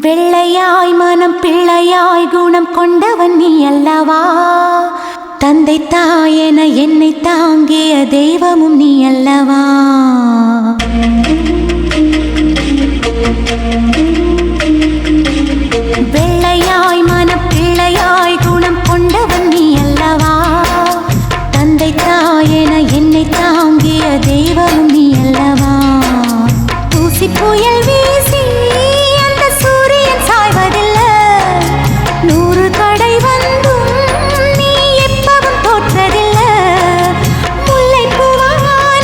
வெள்ளையாய் மனம் பிள்ளையாய் குணம் கொண்டவன் நீ அல்லவா? தந்தை தாயென என்னை தாங்கிய தெய்வமும் நீ அல்லவா? வெள்ளையாய் மனம் பிள்ளையாய் குணம் கொண்டவன் நீ அல்லவா? தந்தை தாயென என்னை தாங்கிய தெய்வமும் நீ அல்லவா? தூசி புயல் வீசி அந்த சூரியன் சாய்வதில்லை, 100 தடை வந்தும் நீ எப்பவும் தோற்றதில்லை. முல்லை பூவா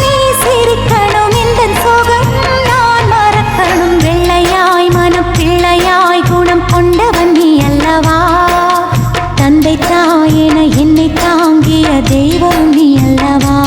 நீ சிரிக்கணும், இந்த சோகம் நான் மறக்கணும். வெள்ளையாய் மனம் பிள்ளையாய் குணம் கொண்டவன் நீ அல்லவா? தந்தை தாயென என்னை தாங்கிய தெய்வம் நீ அல்லவா?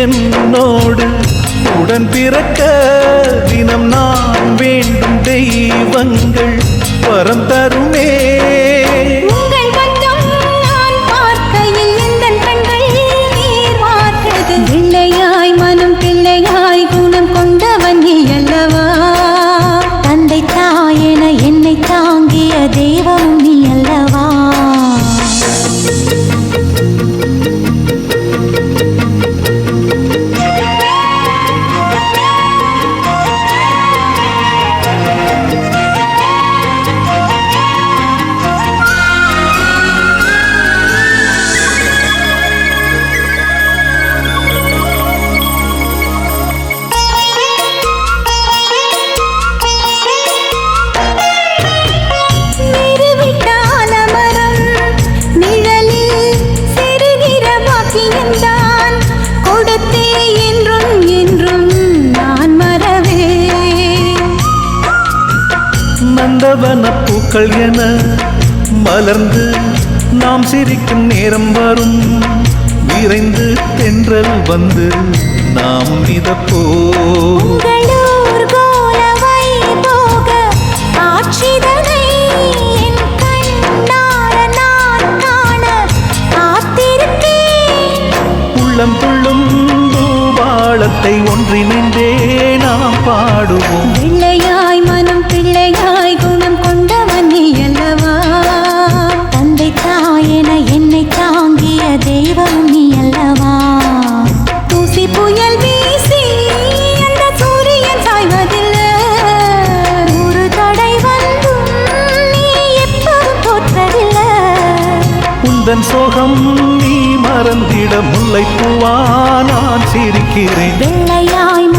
என்னோடு உடன் பிறக்க தினம் நான் வேண்டும் தெய்வங்கள் வரம் தருமே. உங்கள் வண்ணம் நான் பார்க்கையில் எந்தன் கண்கள் நீர் வார்த்தது. வெள்ளையாய் மனம் பிள்ளையாய் குணம் கொண்டவன் நீ அல்லவா? தந்தை தாயென என்னை தாங்கிய தெய்வம் நீ அல்லவா? நந்தவனப்பூக்கள் என மலர்ந்து நாம் சிரிக்கும் நேரம் வரும், விரைந்து தென்றல் வந்து நாம் மிதப்போ. உள்ளம் துள்ளும் பூபாளத்தை ஒன்றிணைந்தே நாம் பாடுவோம். வெள்ளையாய் மனம் பிள்ளையாய் குணம் கொண்டவன் நீ அல்லவா? தந்தை தாயென என்னை தாங்கிய தெய்வம் நீ அல்லவா? தூசி புயல் வீசி அந்த சூரியன் சாய்வதில்லை, 100 தடை வந்தும் நீ எப்பவும் தோற்றதில்லை. உந்தன் சோகம் நீ மறந்திட முல்லை பூவா நான் சிரிக்கிறேன். வெள்ளையாய்